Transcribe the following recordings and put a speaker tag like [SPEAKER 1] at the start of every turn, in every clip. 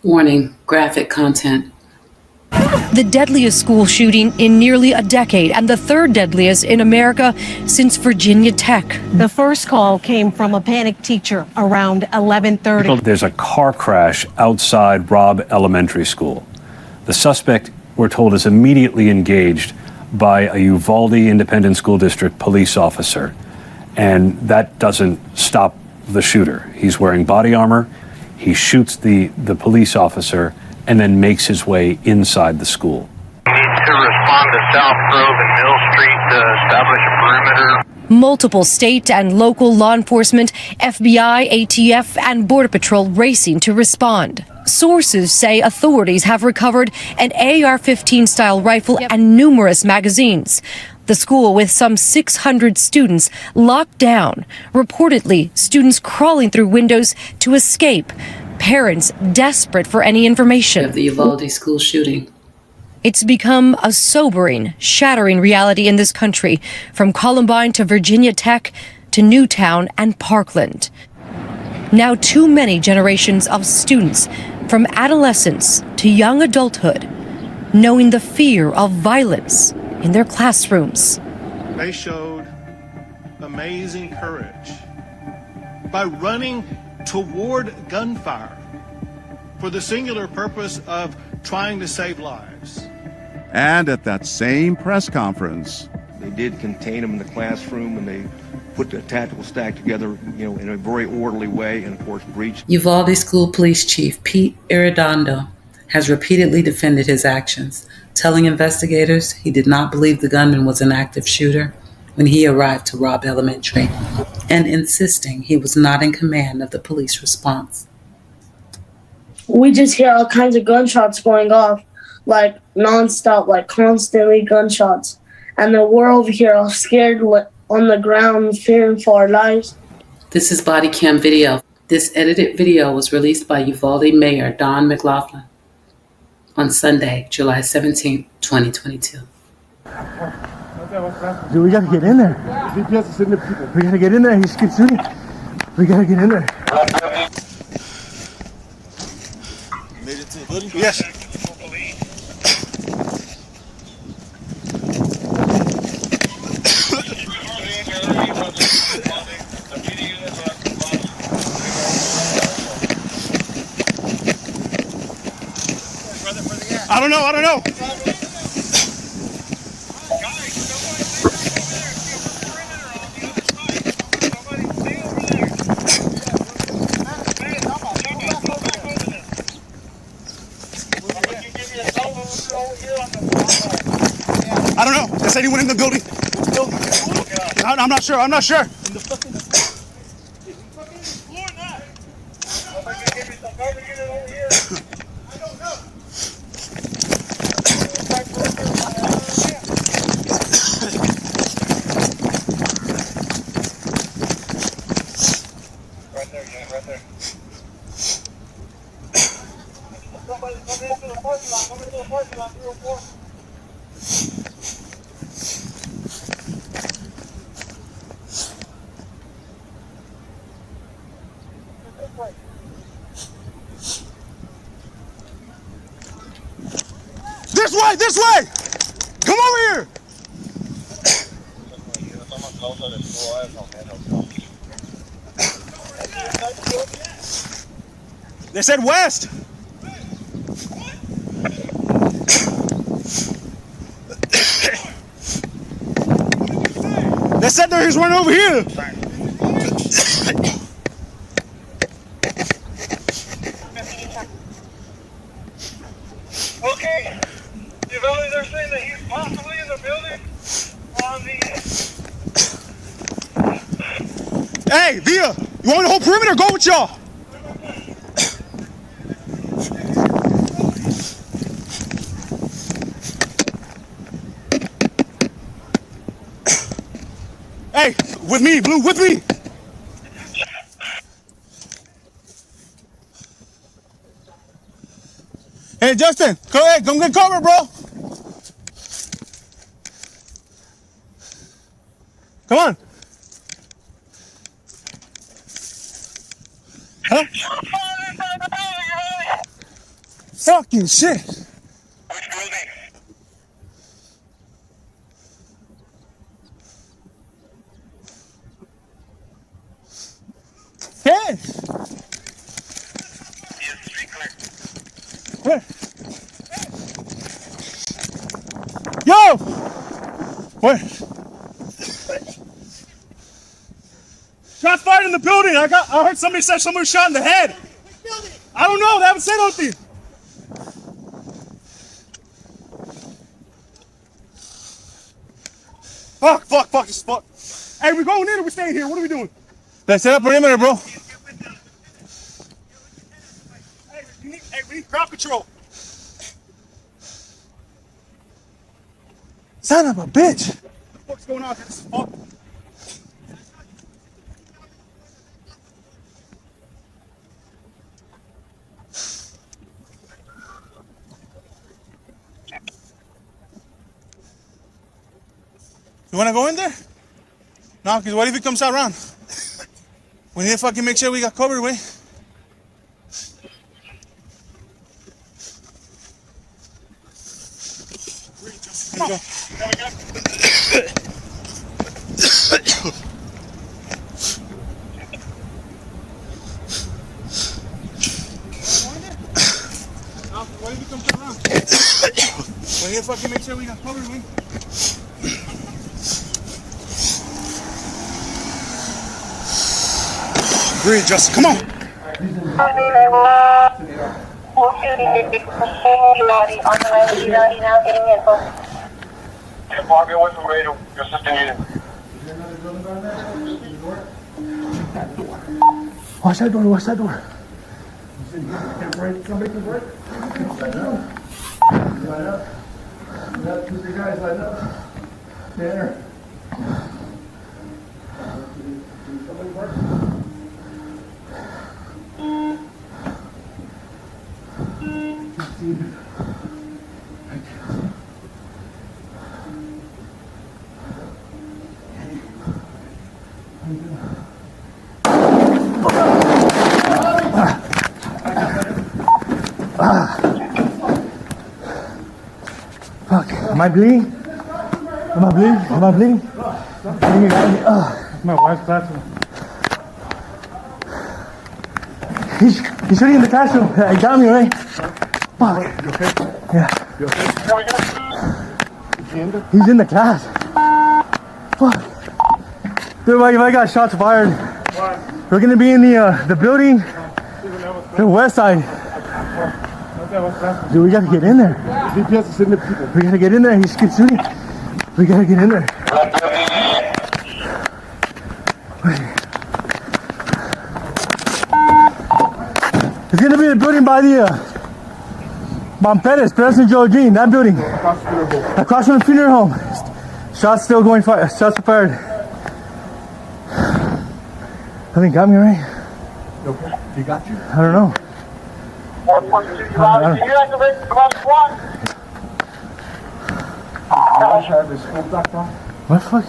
[SPEAKER 1] Warning, graphic content.
[SPEAKER 2] The deadliest school shooting in nearly a decade and the third deadliest in America since Virginia Tech.
[SPEAKER 3] The first call came from a panicked teacher around 11:30.
[SPEAKER 4] There's a car crash outside Robb Elementary School. The suspect, we're told, is immediately engaged by a Uvalde Independent School District police officer. And that doesn't stop the shooter. He's wearing body armor. He shoots the police officer and then makes his way inside the school.
[SPEAKER 5] We need to respond to South Grove and Mill Street to establish a perimeter.
[SPEAKER 2] Multiple state and local law enforcement, FBI, ATF, and Border Patrol racing to respond. Sources say authorities have recovered an AR-15 style rifle and numerous magazines. The school, with some 600 students, locked down. Reportedly, students crawling through windows to escape. Parents desperate for any information.
[SPEAKER 1] Of the Uvalde school shooting.
[SPEAKER 2] It's become a sobering, shattering reality in this country, from Columbine to Virginia Tech to Newtown and Parkland. Now too many generations of students, from adolescence to young adulthood, knowing the fear of violence in their classrooms.
[SPEAKER 6] They showed amazing courage by running toward gunfire for the singular purpose of trying to save lives.
[SPEAKER 7] And at that same press conference,
[SPEAKER 8] they did contain them in the classroom, and they put the tactical stack together, in a very orderly way, and of course breached.
[SPEAKER 1] Uvalde School Police Chief Pete Arredondo has repeatedly defended his actions, telling investigators he did not believe the gunman was an active shooter when he arrived to Robb Elementary, and insisting he was not in command of the police response.
[SPEAKER 9] We just hear all kinds of gunshots going off, like nonstop, like constantly gunshots. And then we're over here all scared on the ground, fearing for our lives.
[SPEAKER 1] This is body cam video. This edited video was released by Uvalde Mayor Don McLaughlin on Sunday, July 17, 2022.
[SPEAKER 10] Dude, we gotta get in there. We gotta get in there. He just keeps shooting. We gotta get in there.
[SPEAKER 6] Made it to the building? Yes. I don't know. I don't know. Is anyone in the building? I'm not sure. Right there. Somebody come into the parking lot, 304. This way! Come over here! They said west! They said he's running over here! Okay. Uvalde, they're saying that he's possibly in the building on the... Hey, Via! You want the whole perimeter? Go with y'all! Hey, with me, Blue, with me! Hey, Justin, go ahead, come get cover, bro! Come on! Huh?
[SPEAKER 10] Fucking shit.
[SPEAKER 6] Which building?
[SPEAKER 10] Hey!
[SPEAKER 6] Yes, street clear.
[SPEAKER 10] Where? Yo! Where? Shots fired in the building. I heard somebody say someone was shot in the head. I don't know. They haven't said anything. Fuck, this is fuck. Hey, we going in or we staying here? What are we doing? Let's set up perimeter, bro. Hey, we need crowd control. Son of a bitch. What the fuck's going on? This is fuck. You wanna go in there? No, because what if he comes out around? We need to fucking make sure we got covered, way. Come on. What if he comes around? We need to fucking make sure we got covered, way. Breathe, Justin, come on.
[SPEAKER 6] Walk away from radio. Your sister needed.
[SPEAKER 10] Watch that door, watch that door. Somebody can break. Line up. We got 2 3 guys lined up. There. Somebody break. Fuck. Am I bleeding? Am I bleeding? Am I bleeding? My wife's classroom. He's shooting in the classroom. He got me, right? Fuck. You okay? Yeah. You okay? He's in the class. Fuck. Dude, I got shots fired. We're gonna be in the building, the west side. Dude, we gotta get in there. We gotta get in there. He just keeps shooting. We gotta get in there. It's gonna be the building by the Pettis, President Joe Jean, that building. Across from the funeral home. Shots still going fire. Shots are fired. I think got me right.
[SPEAKER 11] Okay. He got you?
[SPEAKER 10] I don't know. What the fuck?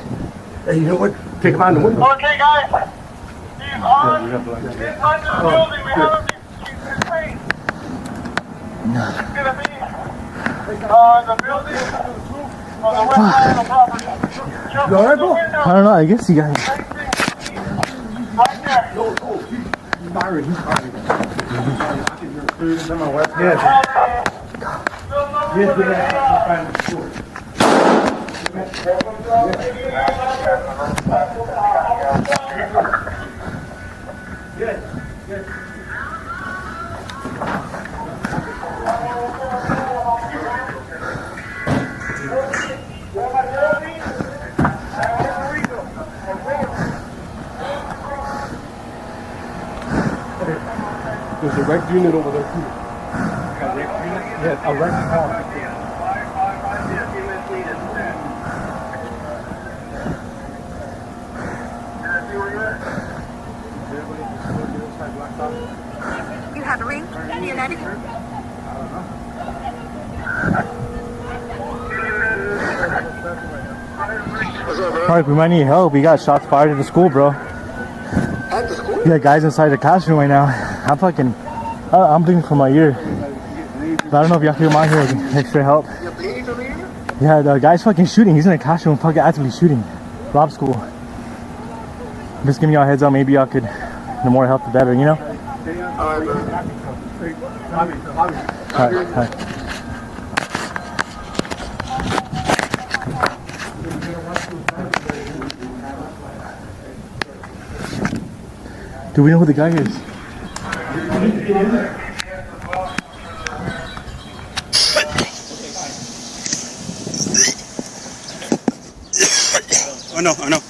[SPEAKER 11] Hey, you know what? Take him out in the window.
[SPEAKER 6] Okay, guys. He's on. He's under the building. We have him. He's trained. He's gonna be the building on the west side of the property.
[SPEAKER 11] You alright, bro?
[SPEAKER 10] I don't know. I guess he got it.
[SPEAKER 6] Right there.
[SPEAKER 11] He's firing. He's firing. There's a rec unit over there too. Yeah, a rec car.
[SPEAKER 12] You have a ring? United?
[SPEAKER 10] Mark, we might need help. We got shots fired at the school, bro.
[SPEAKER 11] At the school?
[SPEAKER 10] Yeah, guys inside the classroom right now. I'm bleeding from my ear. But I don't know if y'all can come out here with extra help. Yeah, the guy's fucking shooting. He's in a classroom fucking actively shooting. Robb school. I'm just giving y'all a heads up. Maybe y'all could, the more help the better, you know? Alright. Do we know who the guy is?
[SPEAKER 13] I know.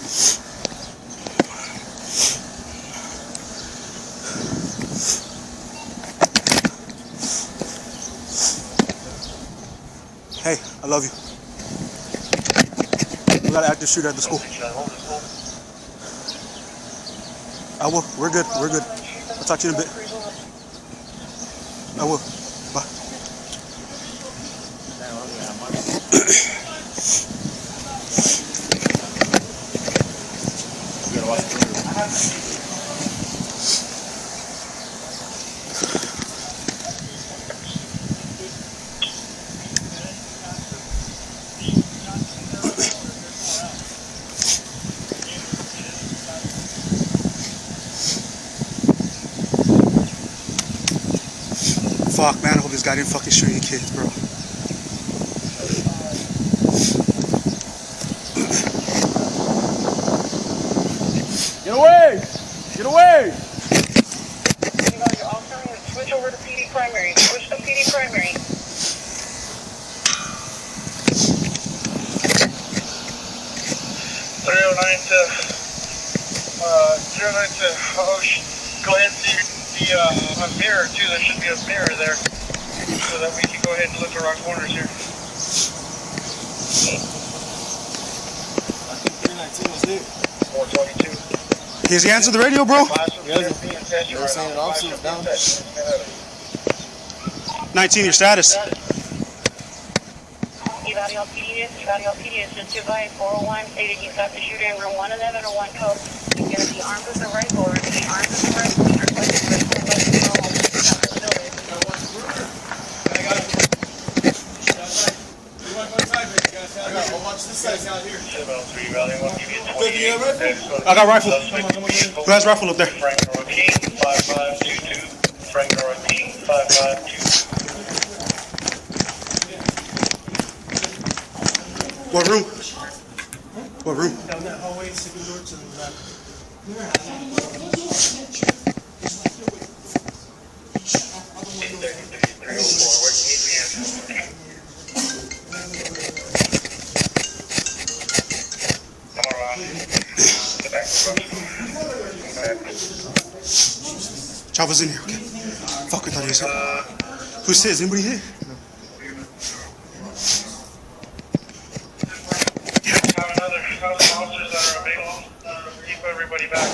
[SPEAKER 13] Hey, I love you. We got an active shooter at the school. I will. We're good. I'll talk to you in a bit. I will. Bye. Fuck, man, I hope this guy didn't fucking shoot any kids, bro.
[SPEAKER 6] Get away! Get away! Switch over to PD primary. Switch to PD primary. 309 to go ahead and see a mirror too. There should be a mirror there, so that we can go ahead and look around corners here. I think 319 was there. 422.
[SPEAKER 13] Has he answered the radio, bro?
[SPEAKER 6] They were saying the officer was down.
[SPEAKER 13] 19, your status.
[SPEAKER 12] Uvalde PD is just advised 401 stated he's got the shooter in room 111 or 1 code. He's going to be armed with a rifle or be armed with a rifle.
[SPEAKER 13] I got rifle. Who has rifle up there?
[SPEAKER 6] Frank Rocky 5522. Frank Rocky 5522.
[SPEAKER 13] What room? What room?
[SPEAKER 6] Down that hallway, second door to the left.
[SPEAKER 13] Chava's in here, okay. Fuck, we thought he was here. Who's his? Anybody here?
[SPEAKER 6] Officers that are available. Keep everybody back.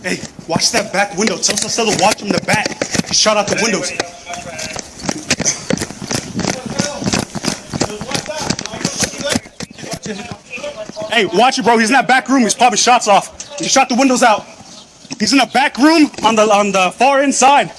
[SPEAKER 13] Hey, watch that back window. Tell Sasela to watch him in the back. He shot out the windows. Hey, watch it, bro. He's in that back room. He's popping shots off. He shot the windows out. He's in the back room on the far inside.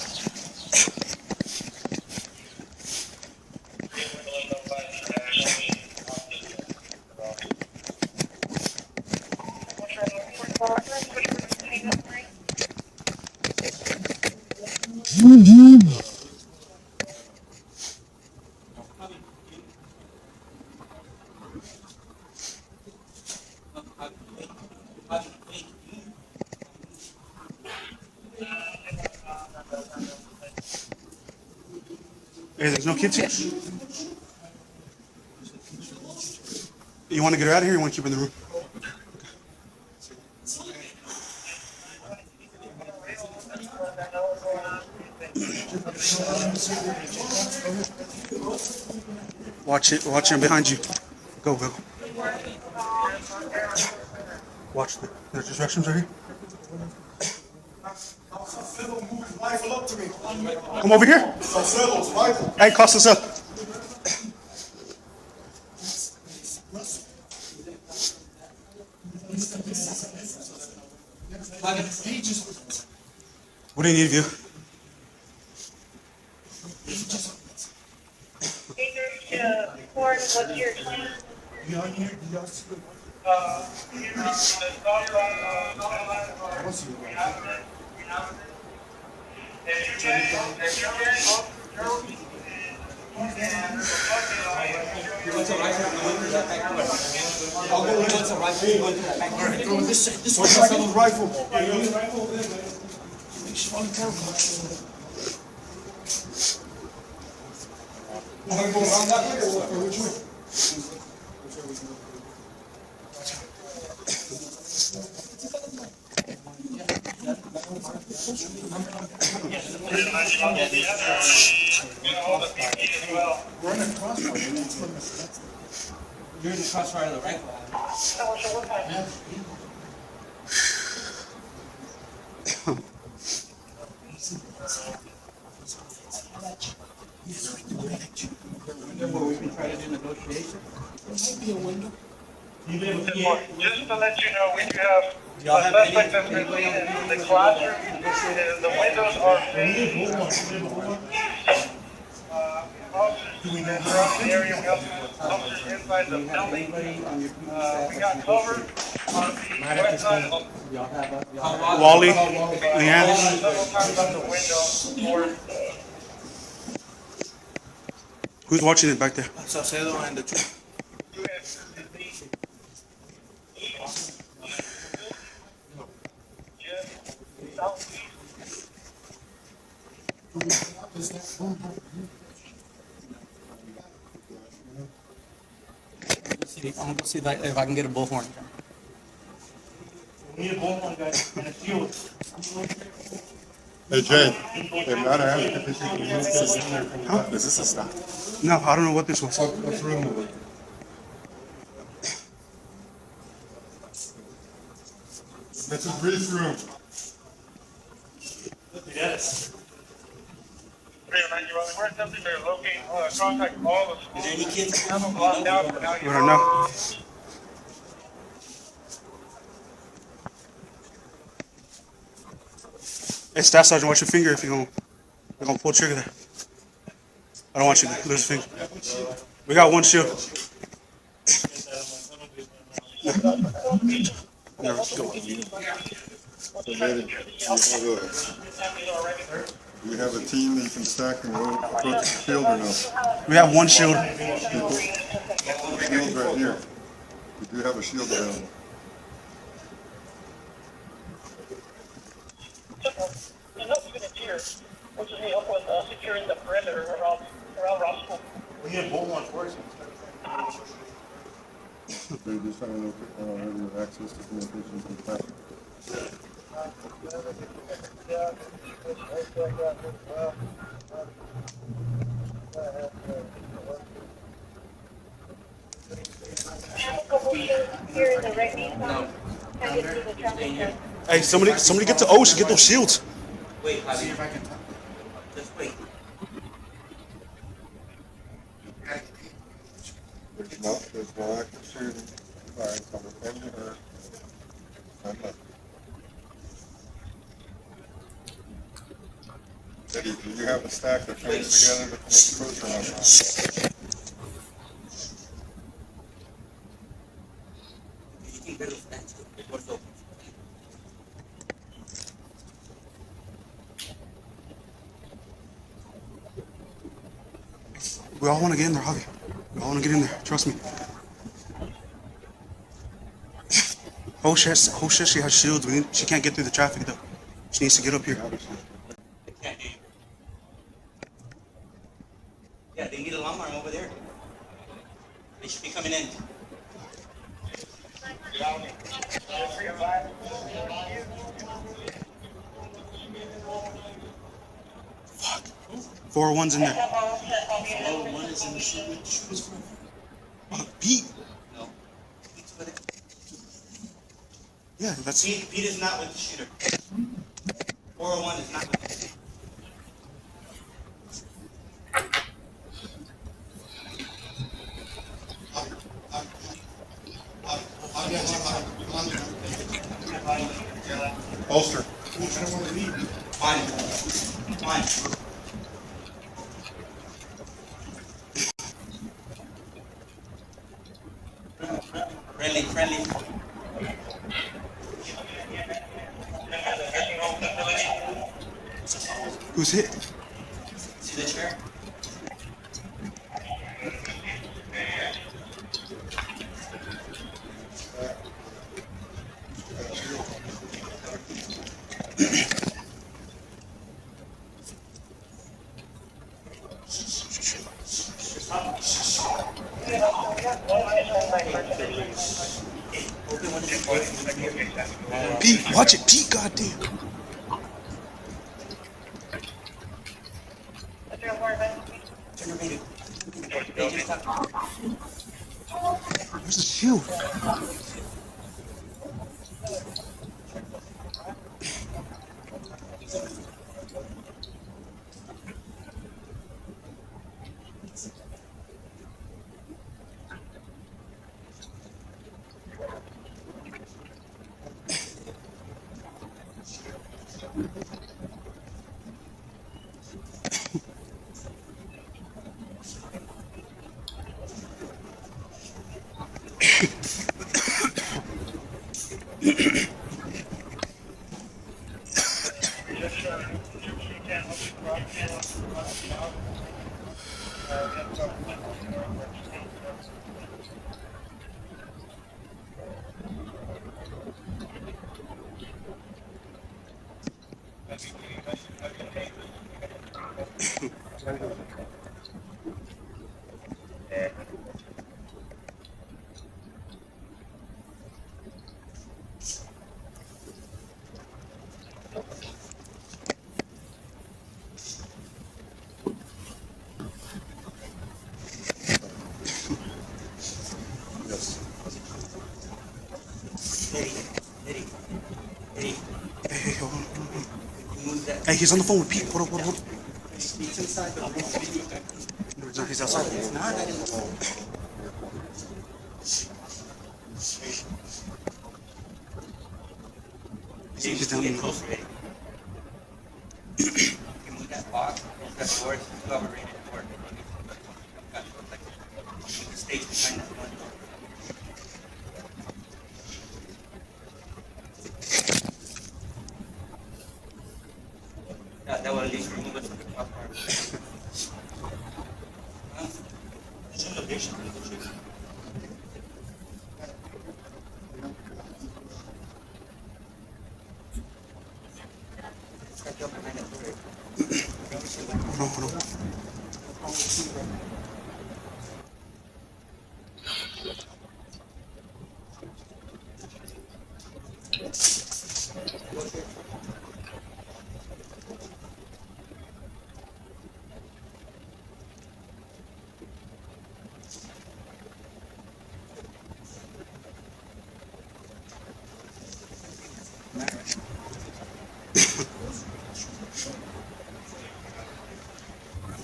[SPEAKER 13] Hey, there's no kids here? You want to get her out of here or you want to keep her in the room? Watch it. Watch him behind you. Go. Watch. There's just restrooms right here. Come over here. Hey, cost us up. What do you need of you?
[SPEAKER 12] What's your claim?
[SPEAKER 14] You're in the crossfire of the rifle.
[SPEAKER 6] Just to let you know, we do have a suspect that's been seen in the classroom. The windows are facing officers around the area. We also have officers inside the building. We got covered on the west side of
[SPEAKER 13] Wally,
[SPEAKER 6] Leanne. Several times on the window.
[SPEAKER 13] Who's watching it back there?
[SPEAKER 14] Salcedo and the two. I'm gonna see if I can get a bullhorn.
[SPEAKER 6] We need a bullhorn, guys, and a shield.
[SPEAKER 15] Hey Jay, they might ask if this is in there. Huh? Is this a stop?
[SPEAKER 13] No, I don't know what this was.
[SPEAKER 15] What's room with it? This is Reed's room.
[SPEAKER 6] Yes. We're attempting to locate, contact all the schools.
[SPEAKER 14] Is there any kids?
[SPEAKER 6] Locked down for now.
[SPEAKER 13] We don't know. Hey, Staff Sergeant, watch your finger if you're gonna pull trigger there. I don't want you to lose a finger. We got one shield. Never go.
[SPEAKER 15] Do we have a team that you can stack and go approach the field or no?
[SPEAKER 13] We have one shield.
[SPEAKER 15] Shield right here. We do have a shield available.
[SPEAKER 12] Which is help with securing the perimeter around Robb School.
[SPEAKER 6] We need a bullhorn for it.
[SPEAKER 15] They're just trying to look at regular access to communications and traffic.
[SPEAKER 12] Here in the right.
[SPEAKER 13] Hey, somebody get to Ocean, get those shields.
[SPEAKER 14] Wait, see if I can. Just wait.
[SPEAKER 15] There's no active shooting. Alright, so we're ending her. Eddie, do you have a stack that comes together that makes approach or not?
[SPEAKER 13] We all want to get in there, Javi. We all want to get in there. Trust me. Oh shit, she has shields. She can't get through the traffic though. She needs to get up here.
[SPEAKER 14] Yeah, they need a long arm over there. They should be coming in.
[SPEAKER 13] Fuck. 401's in there.
[SPEAKER 14] 401 is in the shooters room.
[SPEAKER 13] On a beat.
[SPEAKER 14] No. Pete's with it.
[SPEAKER 13] Yeah, that's.
[SPEAKER 14] Pete is not with the shooter. 401 is not with the shooter.
[SPEAKER 15] Holster.
[SPEAKER 14] Fine. Fine. Friendly.
[SPEAKER 13] Who's hit?
[SPEAKER 14] See the chair?
[SPEAKER 13] Pete, watch it, Pete, goddamn. Where's the shield? Hey, he's on the phone with Pete. Hold on.
[SPEAKER 14] He's inside the room.
[SPEAKER 13] No, he's outside.
[SPEAKER 14] He's not.
[SPEAKER 13] He's down in the
[SPEAKER 14] close already. You can move that box. That door is too operated door. The stage behind that one door. That will at least remove us from the top part. It's in location.
[SPEAKER 13] Hold on.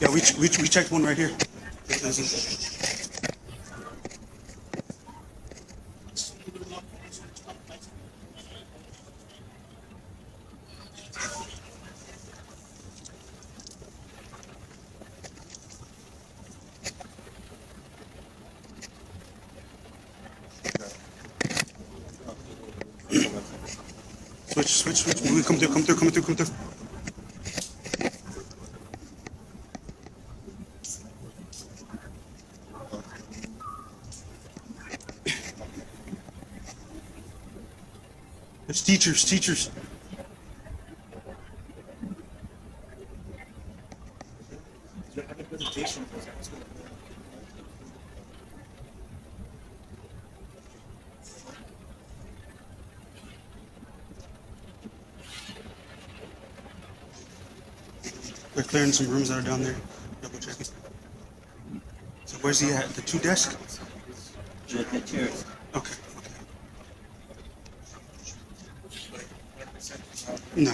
[SPEAKER 13] Yeah, we checked one right here. Switch. Come through. There's teachers. They're clearing some rooms that are down there. Double checking. So where's he at? The two desks?
[SPEAKER 14] The chairs.
[SPEAKER 13] Okay. No.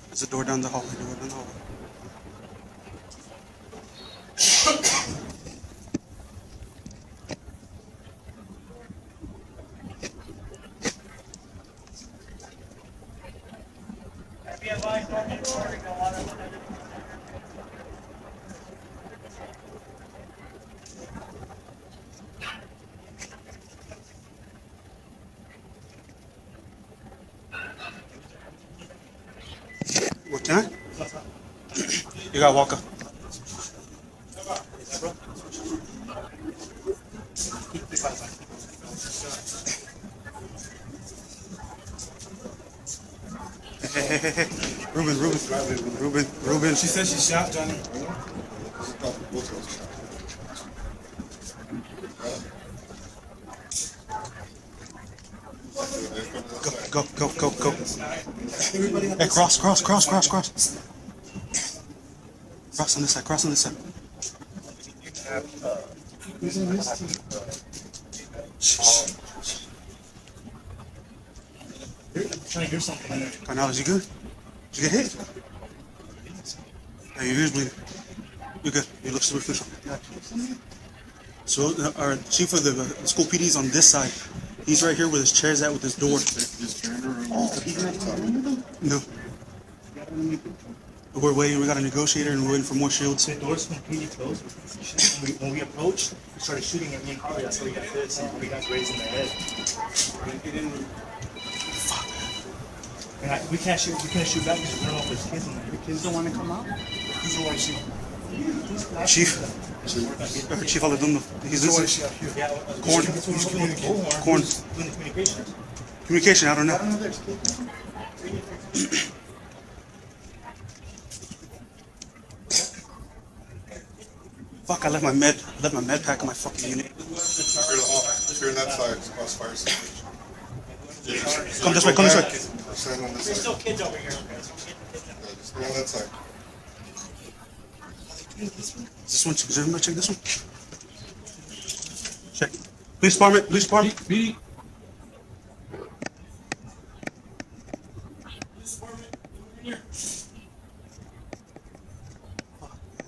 [SPEAKER 13] There's a door down the hallway. What can I? You got Walker. Hey. Ruben.
[SPEAKER 11] She said she shot Johnny.
[SPEAKER 13] Go. Hey, cross. Cross on this side.
[SPEAKER 11] Trying to do something.
[SPEAKER 13] Carmelo, is you good? Did you get hit? Hey, your ears bleeding. You're good. You look superficial. So our chief of the school PD is on this side. He's right here where his chair's at with his door. No. We're waiting. We got a negotiator and we're waiting for more shields.
[SPEAKER 11] The door's completely closed. When we approached, we started shooting at me and Carly. That's how we got this. And we got raising their head.
[SPEAKER 13] Fuck.
[SPEAKER 11] And we can't shoot back because we don't know if there's kids in there. The kids don't want to come out? Who's the one shoot?
[SPEAKER 13] Chief Aladundo. He's this. Corn. Communication, I don't know. Fuck, I left my med pack in my fucking unit.
[SPEAKER 15] If you're on that side, cross fire situation.
[SPEAKER 13] Come this way.
[SPEAKER 15] Stand on this
[SPEAKER 11] There's still kids over here.
[SPEAKER 15] Just go on that side.
[SPEAKER 13] This one, does everybody check this one? Check. Police department.
[SPEAKER 11] Beat.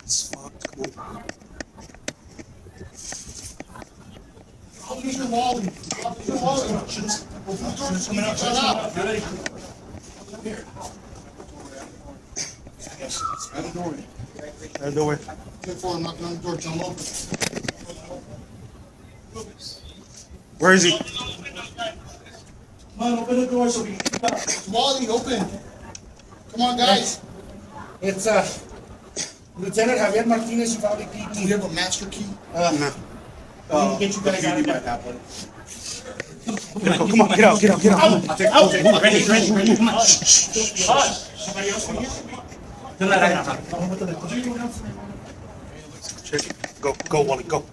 [SPEAKER 13] It's fucked. Come on.
[SPEAKER 11] Coming out. Shut up. Get ready. Here.
[SPEAKER 15] Out the door.
[SPEAKER 13] Out the doorway.
[SPEAKER 15] Careful, I'm knocking on the door. Tell him open.
[SPEAKER 13] Where is he?
[SPEAKER 11] Come on, open the door so we can get out.
[SPEAKER 15] Wally, open. Come on, guys.
[SPEAKER 11] It's Lieutenant Javier Martinez, Uvalde PD.
[SPEAKER 15] Do you have a master key?
[SPEAKER 13] No.
[SPEAKER 11] We need to get you guys out of there.
[SPEAKER 13] Come on, get out.
[SPEAKER 11] Out. Ready. Come on. Somebody else in here?
[SPEAKER 13] Check. Go, Wally, go.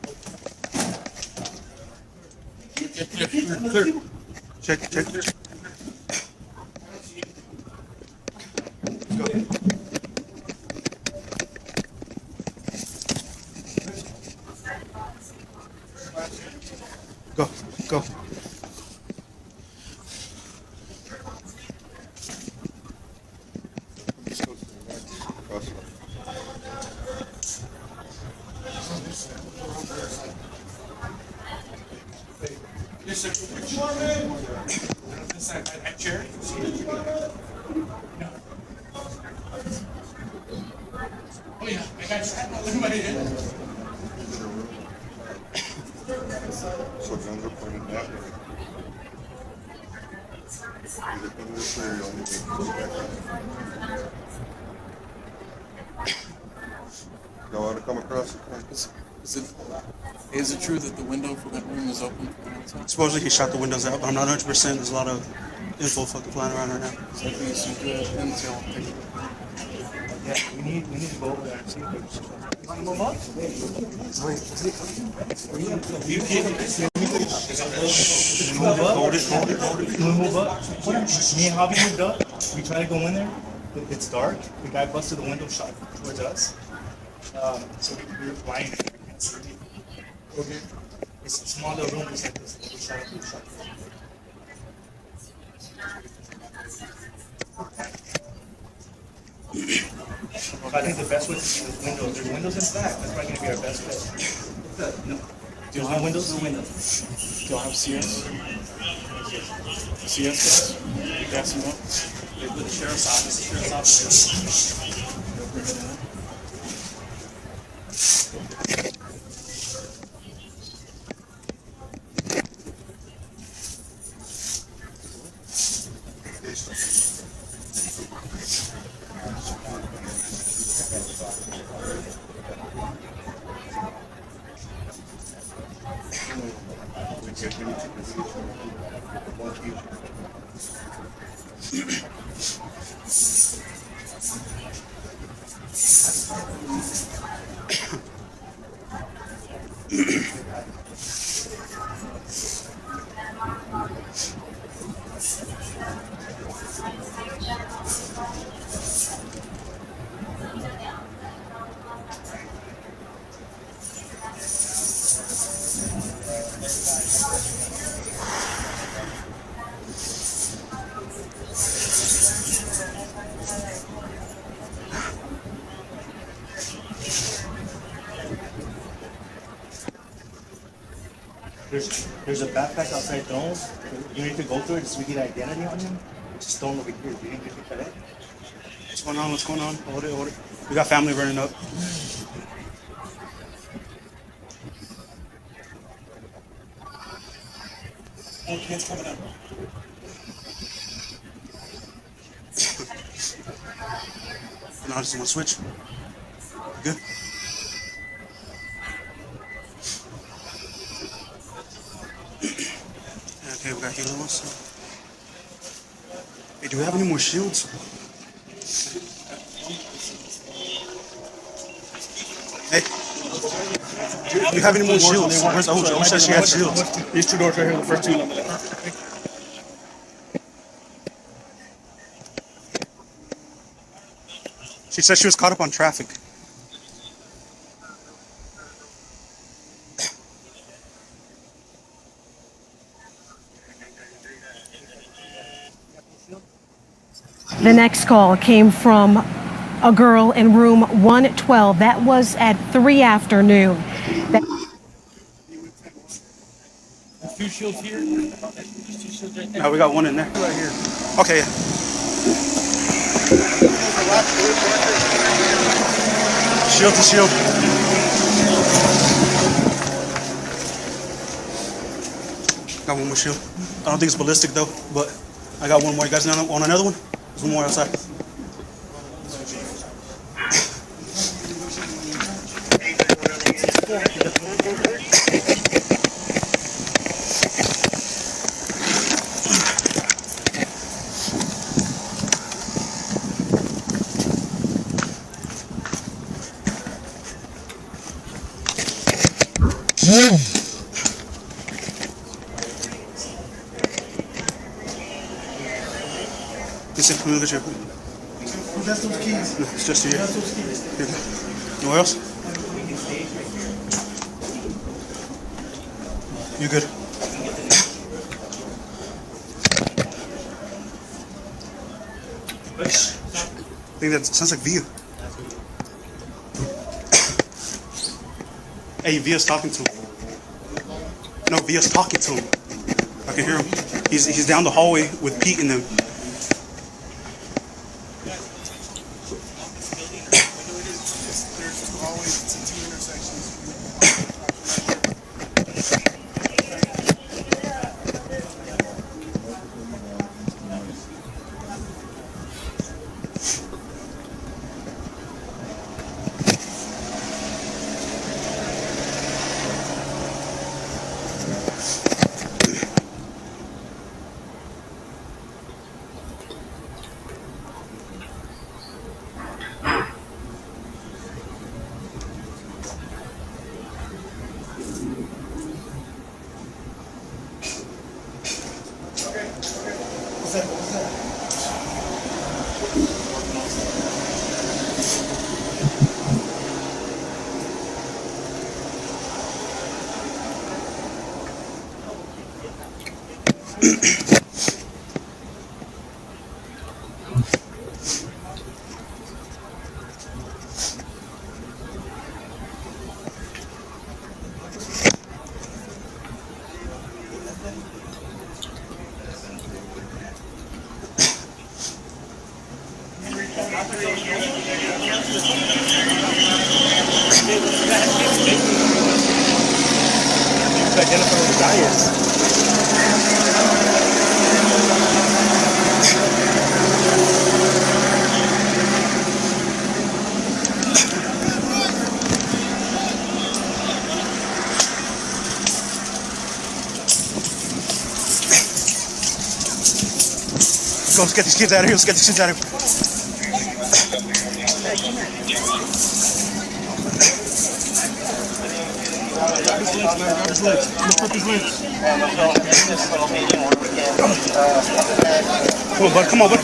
[SPEAKER 13] Clear. Check. Go.
[SPEAKER 11] Yes, sir. This side, that chair. No. Oh yeah, I got everybody in.
[SPEAKER 15] So guns are pointed that way. Either come this way or you'll need to go back. Y'all want to come across?
[SPEAKER 16] Is it true that the window for that room is open from the outside?
[SPEAKER 13] Supposedly he shot the windows out, but I'm not 100%. There's a lot of info fucking flying around right now.
[SPEAKER 16] So that'd be some good intel.
[SPEAKER 11] Yeah, we need to go over there and see if there's. You want to move on? Hold it. You want to move up? Me and Javi moved up. We tried to go in there. It's dark. The guy busted the window, shot towards us. So we were blind. We can't see anything. Okay. It's a small little room just like this. We shot up. I think the best way to see the windows. There's windows in the back. That's probably going to be our best bet. No. Do you have windows? No windows. Do you have CS? CS guys? You guys see one? They put the sheriff's office. The sheriff's office. There's a backpack outside Thrones. You need to go through it so we get identity on him. Just thrown over here. You need to get that.
[SPEAKER 13] What's going on? What's going on? Hold it. We got family running up.
[SPEAKER 11] Oh, kids coming up.
[SPEAKER 13] No, I just want to switch. Good. Okay, we got healing ones. Hey, do we have any more shields? Hey, do you have any more shields? Where's Ojo? Ojo said she had shields.
[SPEAKER 11] These two doors right here, the first two.
[SPEAKER 13] She said she was caught up on traffic.
[SPEAKER 3] The next call came from a girl in room 112. That was at 3 afternoon.
[SPEAKER 11] Two shields here.
[SPEAKER 13] No, we got one in there. Right here. Okay. Shield to shield. Got one more shield. I don't think it's ballistic though, but I got one more. You guys want another one? There's one more outside. Listen, let me look at you.
[SPEAKER 11] That's those keys.
[SPEAKER 13] No, it's just here.
[SPEAKER 11] That's those keys.
[SPEAKER 13] Here. Anywhere else? You good? I think that sounds like Via. Hey, Via's talking to him. No, Via's talking to him. I can hear him. He's down the hallway with Pete and them.
[SPEAKER 11] to identify who the guy is. Let's get these kids out of here. Let's get these kids out of here. Grab his legs, man. Grab his legs. Lift up his legs. Come on, bud. Come on, bud.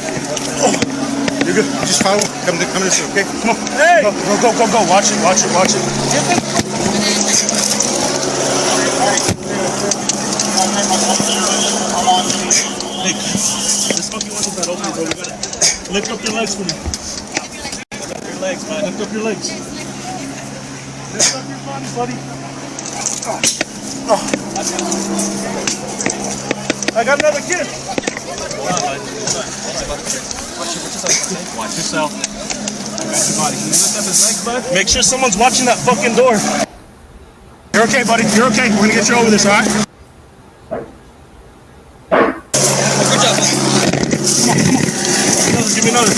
[SPEAKER 11] Oh. You're good. Just follow. Come this way, okay? Come on. Hey! Go. Watch it. Hey, this fucking window that opens, bro. We gotta lift up your legs for me. Lift up your legs, man. Lift up your legs. Lift up your body, buddy. Oh. I got another kid. Watch yourself. I got your body. Can you lift up his legs, bud? Make sure someone's watching that fucking door. You're okay, buddy. You're okay. We're gonna get you over this, all right? Give me another.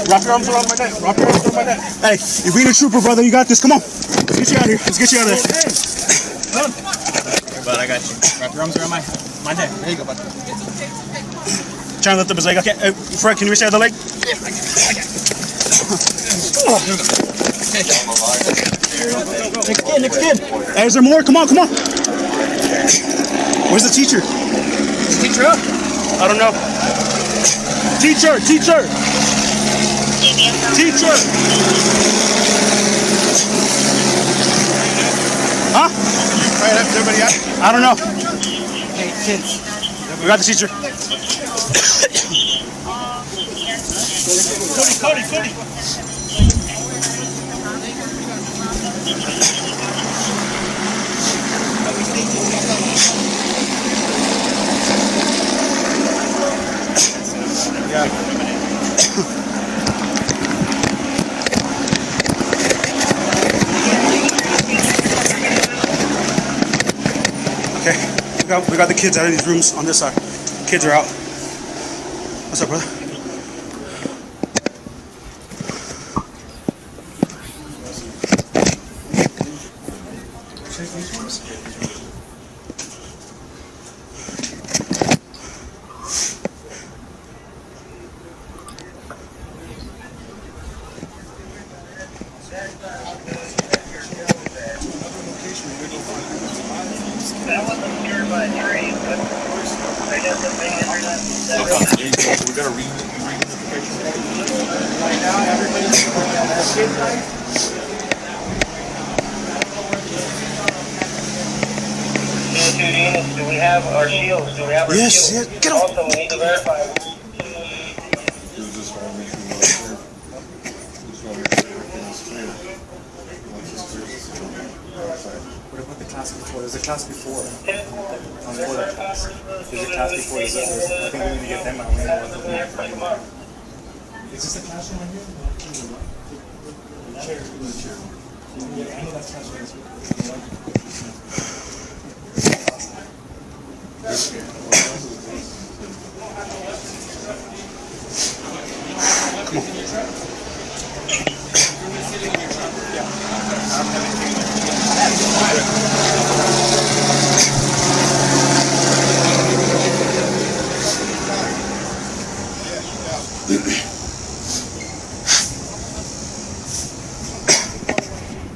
[SPEAKER 11] Wrap your arms around my neck. Hey, you're being a trooper, brother. You got this. Come on. Let's get you out of here. Let's get you out of there. Come on. Here, bud, I got you. Wrap your arms around my neck. There you go, bud. Trying to lift up his leg. Okay. Fred, can you reach the other leg? Yeah, I got it. Next kid. Hey, is there more? Come on. Where's the teacher? Is the teacher up? I don't know. Teacher! Huh? Everybody out? I don't know. Hey, kids. We got the teacher. Cody. Yeah. Okay, we got the kids out of these rooms on this side. Kids are out. What's up, brother? Yes, get off. Also, we need to verify. What about the class before? There's a class before. Before that class. There's a class before. I think we need to get them out. Is this a classroom right here? The chair. Yeah, I know that's classroom. Come on.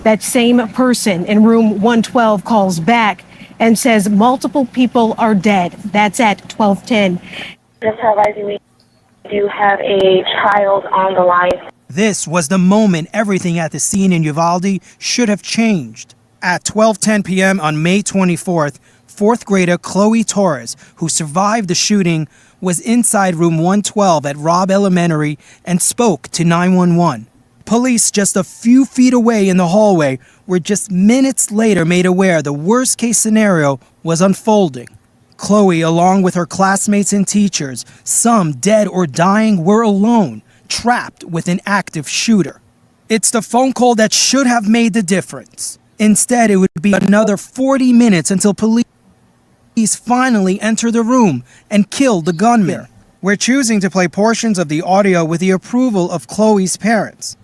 [SPEAKER 3] That same person in room 112 calls back and says multiple people are dead. That's at 12:10.
[SPEAKER 12] We do have a child on the line.
[SPEAKER 17] This was the moment everything at the scene in Uvalde should have changed. At 12:10 p.m. on May 24th, fourth grader Chloe Torres, who survived the shooting, was inside room 112 at Robb Elementary and spoke to 911. Police just a few feet away in the hallway were just minutes later made aware the worst-case scenario was unfolding. Chloe, along with her classmates and teachers, some dead or dying, were alone, trapped with an active shooter. It's the phone call that should have made the difference. Instead, it would be another 40 minutes until police finally enter the room and kill the gunman. We're choosing to play portions of the audio with the approval of Chloe's parents,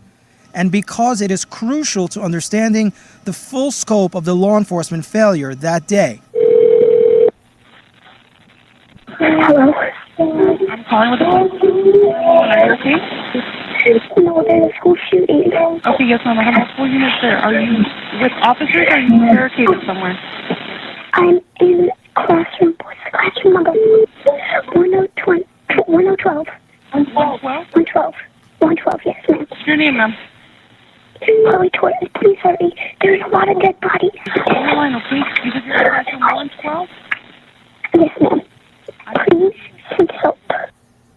[SPEAKER 17] and because it is crucial to understanding the full scope of the law enforcement failure that day.
[SPEAKER 18] Hello. I'm calling with the police. Are you okay? No, there's a school shooting. Okay, yes, ma'am. I have multiple units there. Are you with officers or are you barricaded somewhere? I'm in classroom. What's the classroom number? 1012. 112? 112. 112, yes, ma'am. What's your name, ma'am? Chloe Torres, please hurry. There's a lot of dead bodies. Hold the line, okay? You said you're in classroom 112? Yes, ma'am. Please help.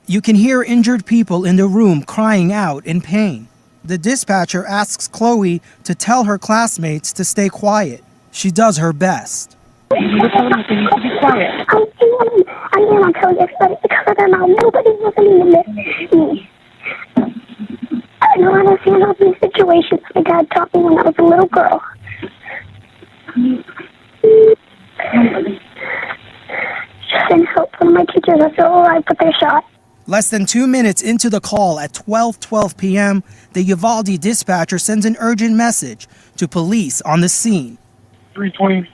[SPEAKER 17] You can hear injured people in the room crying out in pain. The dispatcher asks Chloe to tell her classmates to stay quiet. She does her best.
[SPEAKER 18] You were telling them they need to be quiet. I am. I'm telling everybody to cover their mouth. Nobody's listening to me. I know how to handle these situations. My dad taught me when I was a little girl. Send help from my teachers are still alive, but they're shot.
[SPEAKER 17] Less than 2 minutes into the call at 12:12 p.m., the Uvalde dispatcher sends an urgent message to police on the scene.
[SPEAKER 6] 320.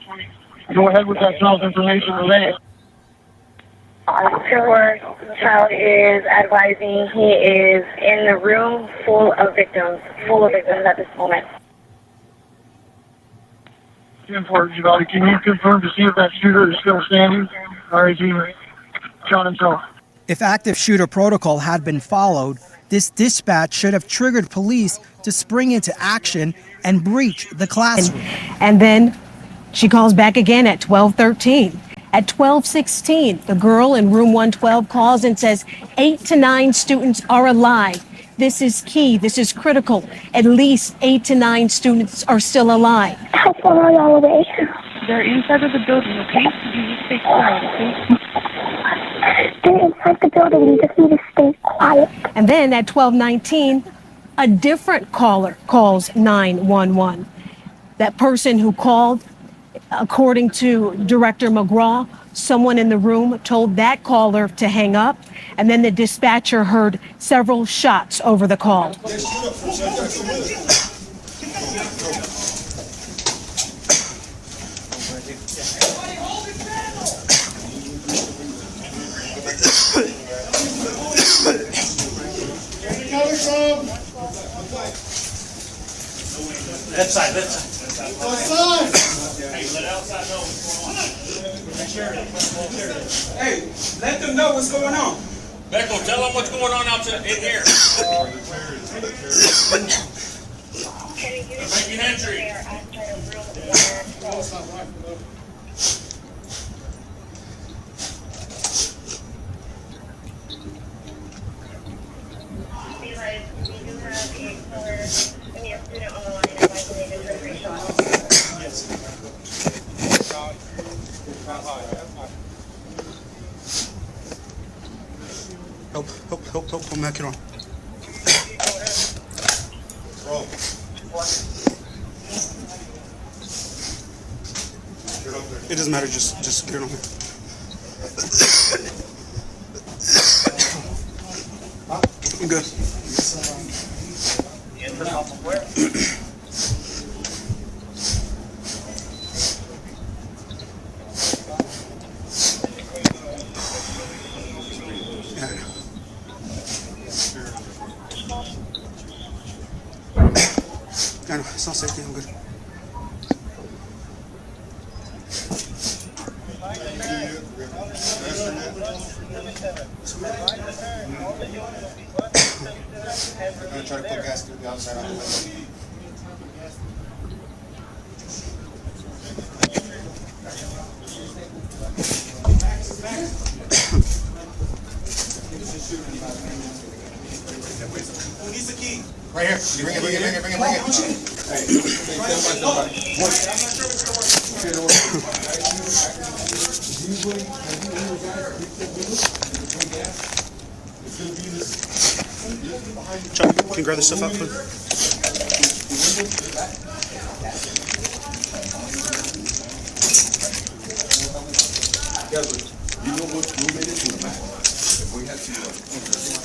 [SPEAKER 6] Go ahead with that child's information relay.
[SPEAKER 12] Officer child is advising he is in the room full of victims at this moment.
[SPEAKER 6] 10-4, Uvalde. Can you confirm to see if that shooter is still standing? Or is he shot himself?
[SPEAKER 17] If active shooter protocol had been followed, this dispatch should have triggered police to spring into action and breach the classroom.
[SPEAKER 3] And then she calls back again at 12:13. At 12:16, the girl in room 112 calls and says 8 to 9 students are alive. This is key. This is critical. At least 8 to 9 students are still alive.
[SPEAKER 18] How far are y'all away?
[SPEAKER 12] They're inside of the building, okay? You just stay quiet, okay?
[SPEAKER 18] They're inside the building. You just need to stay quiet.
[SPEAKER 3] And then at 12:19, a different caller calls 911. That person who called, according to Director McGraw, someone in the room told that caller to hang up, and then the dispatcher heard several shots over the call.
[SPEAKER 11] That side. Hey, let outside know what's going on. Hey, let them know what's going on. Beckel, tell them what's going on outside in here. Make an entry.
[SPEAKER 13] Help, Matt, get on. It doesn't matter, just get on here. I'm good. No, it's not safety, I'm good.
[SPEAKER 11] I'm gonna try to put gas through the outside on the window.
[SPEAKER 13] Who needs the key?
[SPEAKER 11] Right here. Bring it.
[SPEAKER 13] Chuck, can you grab this stuff out, please?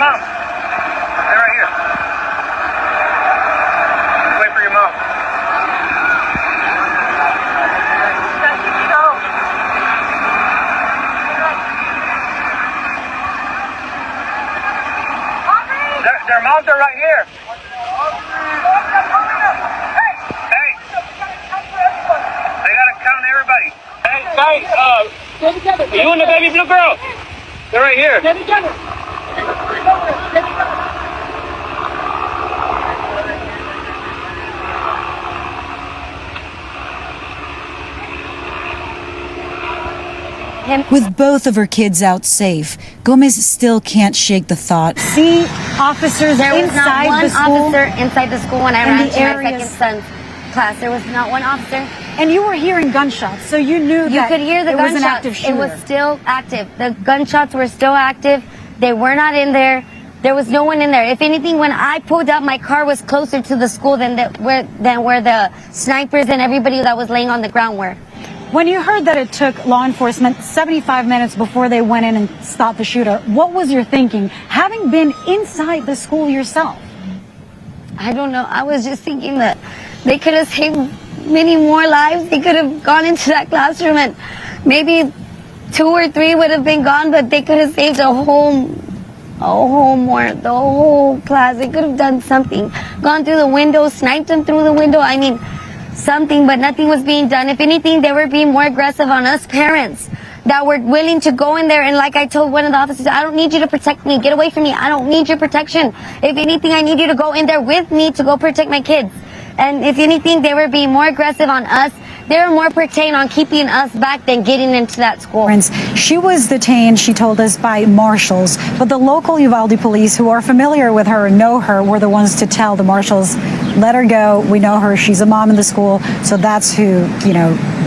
[SPEAKER 5] mom? They're right here. Just wait for your mom. Their moms are right here. Hey! They gotta count everybody. Hey, you and the baby blue girl? They're right here.
[SPEAKER 19] With both of her kids out safe, Gomez still can't shake the thought.
[SPEAKER 3] See officers
[SPEAKER 20] There was not
[SPEAKER 3] inside
[SPEAKER 20] one
[SPEAKER 3] the school?
[SPEAKER 20] officer inside the school when I
[SPEAKER 3] In
[SPEAKER 20] ran
[SPEAKER 3] the
[SPEAKER 20] to my
[SPEAKER 3] areas.
[SPEAKER 20] second son's class. There was not one officer.
[SPEAKER 3] And you were hearing gunshots, so you knew
[SPEAKER 20] You
[SPEAKER 3] that
[SPEAKER 20] could hear the
[SPEAKER 3] it was an
[SPEAKER 20] gunshots.
[SPEAKER 3] active
[SPEAKER 20] It
[SPEAKER 3] shooter.
[SPEAKER 20] was still active. The gunshots were still active. They were not in there. There was no one in there. If anything, when I pulled up, my car was closer to the school than where the snipers and everybody that was laying on the ground were.
[SPEAKER 19] When you heard that it took law enforcement 75 minutes before they went in and stopped the shooter, what was your thinking, having been inside the school yourself?
[SPEAKER 20] I don't know. I was just thinking that they could have saved many more lives. They could have gone into that classroom and maybe 2 or 3 would have been gone, but they could have saved the whole class. They could have done something. Gone through the window, sniped them through the window. I mean, something, but nothing was being done. If anything, they were being more aggressive on us parents that were willing to go in there. And like I told one of the officers, I don't need you to protect me. Get away from me. I don't need your protection. If anything, I need you to go in there with me to go protect my kids. And if anything, they were being more aggressive on us. They were more pertained on keeping us back than getting into that school.
[SPEAKER 19] She was detained, she told us, by marshals, but the local Uvalde police who are familiar with her and know her were the ones to tell the marshals, let her go, we know her, she's a mom in the school. So that's who,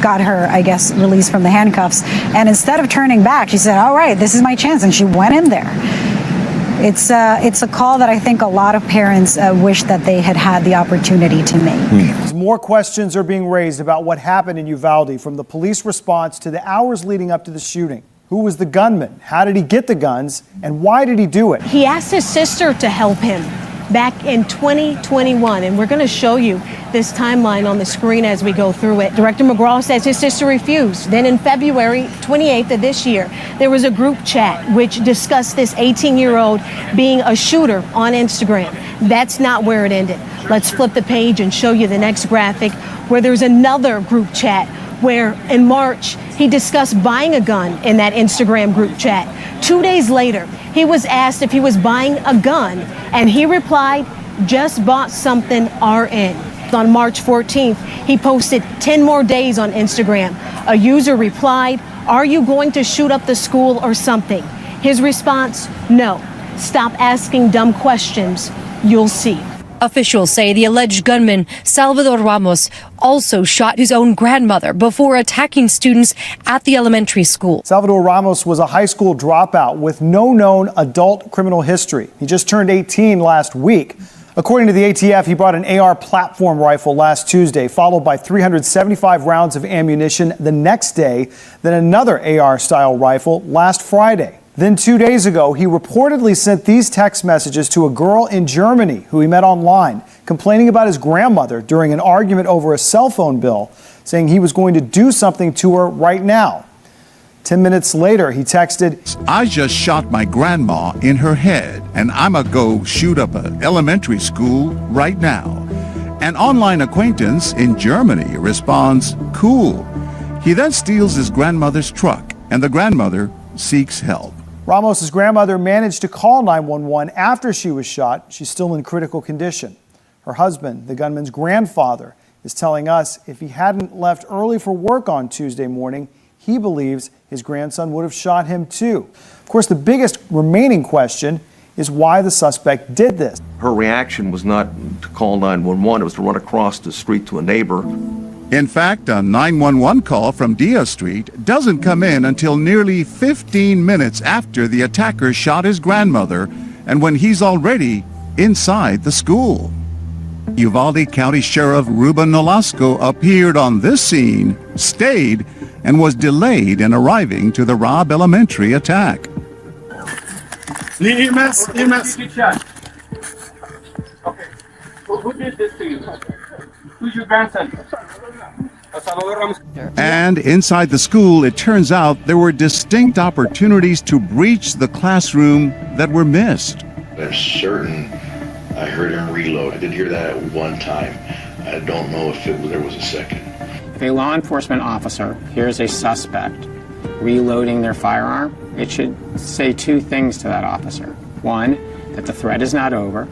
[SPEAKER 19] got her, I guess, released from the handcuffs. And instead of turning back, she said, all right, this is my chance. And she went in there. It's a call that I think a lot of parents wish that they had had the opportunity to make.
[SPEAKER 2] More questions are being raised about what happened in Uvalde, from the police response to the hours leading up to the shooting. Who was the gunman? How did he get the guns? And why did he do it?
[SPEAKER 3] He asked his sister to help him back in 2021, and we're going to show you this timeline on the screen as we go through it. Director McGraw says his sister refused. Then in February 28th of this year, there was a group chat which discussed this 18-year-old being a shooter on Instagram. That's not where it ended. Let's flip the page and show you the next graphic, where there's another group chat where in March he discussed buying a gun in that Instagram group chat. 2 days later, he was asked if he was buying a gun, and he replied, just bought something RN. On March 14th, he posted 10 more days on Instagram. A user replied, are you going to shoot up the school or something? His response, no. Stop asking dumb questions. You'll see.
[SPEAKER 4] Officials say the alleged gunman, Salvador Ramos, also shot his own grandmother before attacking students at the elementary school.
[SPEAKER 2] Salvador Ramos was a high school dropout with no known adult criminal history. He just turned 18 last week. According to the ATF, he bought an AR platform rifle last Tuesday, followed by 375 rounds of ammunition the next day, then another AR-style rifle last Friday. Then 2 days ago, he reportedly sent these text messages to a girl in Germany who he met online, complaining about his grandmother during an argument over a cell phone bill, saying he was going to do something to her right now. 10 minutes later, he texted,
[SPEAKER 7] I just shot my grandma in her head, and I'ma go shoot up an elementary school right now. An online acquaintance in Germany responds, cool. He then steals his grandmother's truck, and the grandmother seeks help.
[SPEAKER 2] Ramos's grandmother managed to call 911 after she was shot. She's still in critical condition. Her husband, the gunman's grandfather, is telling us if he hadn't left early for work on Tuesday morning, he believes his grandson would have shot him too. Of course, the biggest remaining question is why the suspect did this.
[SPEAKER 8] Her reaction was not to call 911, it was to run across the street to a neighbor.
[SPEAKER 7] In fact, a 911 call from Dia Street doesn't come in until nearly 15 minutes after the attacker shot his grandmother and when he's already inside the school. Uvalde County Sheriff Ruben Nolasco appeared on this scene, stayed, and was delayed in arriving to the Robb Elementary attack.
[SPEAKER 11] EMS.
[SPEAKER 5] Good shot. Okay. Who did this to you? Who's your grandson?
[SPEAKER 7] And inside the school, it turns out there were distinct opportunities to breach the classroom that were missed.
[SPEAKER 1] I'm certain I heard him reload. I did hear that at one time. I don't know if there was a second.
[SPEAKER 9] If a law enforcement officer hears a suspect reloading their firearm, it should say two things to that officer. One, that the threat is not over,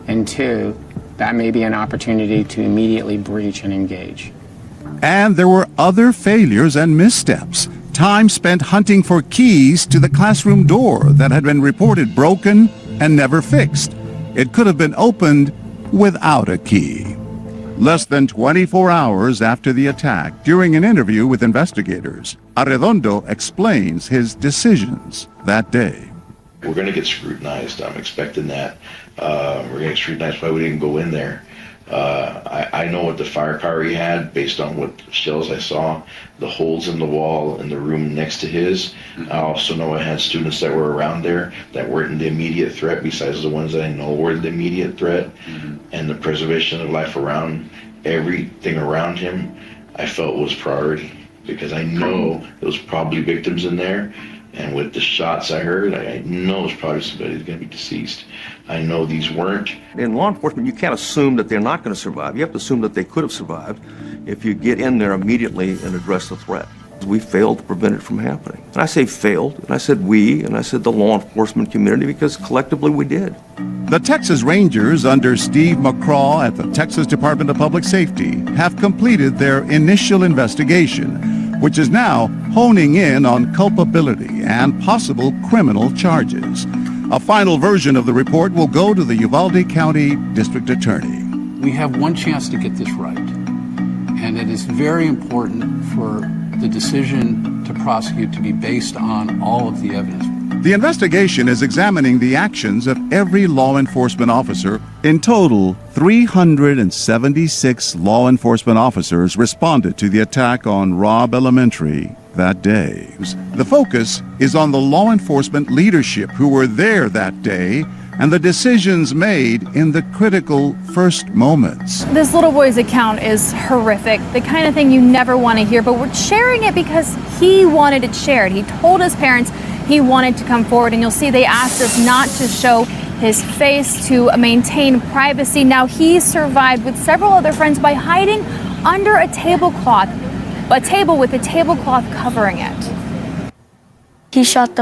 [SPEAKER 9] and two, that may be an opportunity to immediately breach and engage.
[SPEAKER 7] And there were other failures and missteps. Time spent hunting for keys to the classroom door that had been reported broken and never fixed. It could have been opened without a key. Less than 24 hours after the attack, during an interview with investigators, Arredondo explains his decisions that day.
[SPEAKER 1] We're going to get scrutinized. I'm expecting that. We're going to get scrutinized why we didn't go in there. I know what the firepower he had based on what shells I saw, the holes in the wall in the room next to his. I also know I had students that were around there that weren't in the immediate threat besides the ones that I know were in the immediate threat. And the preservation of life around, everything around him, I felt was priority because I know there was probably victims in there. And with the shots I heard, I know it's probably somebody who's going to be deceased. I know these weren't.
[SPEAKER 8] In law enforcement, you can't assume that they're not going to survive. You have to assume that they could have survived if you get in there immediately and address the threat. We failed to prevent it from happening. And I say failed, and I said we, and I said the law enforcement community, because collectively we did.
[SPEAKER 7] The Texas Rangers under Steve McCraw at the Texas Department of Public Safety have completed their initial investigation, which is now honing in on culpability and possible criminal charges. A final version of the report will go to the Uvalde County District Attorney.
[SPEAKER 21] We have one chance to get this right, and it is very important for the decision to prosecute to be based on all of the evidence.
[SPEAKER 7] The investigation is examining the actions of every law enforcement officer. In total, 376 law enforcement officers responded to the attack on Robb Elementary that day. The focus is on the law enforcement leadership who were there that day and the decisions made in the critical first moments.
[SPEAKER 22] This little boy's account is horrific, the kind of thing you never want to hear, but we're sharing it because he wanted it shared. He told his parents he wanted to come forward, and you'll see they asked us not to show his face to maintain privacy. Now, he survived with several other friends by hiding under a tablecloth, a table with a tablecloth covering it.
[SPEAKER 23] He shot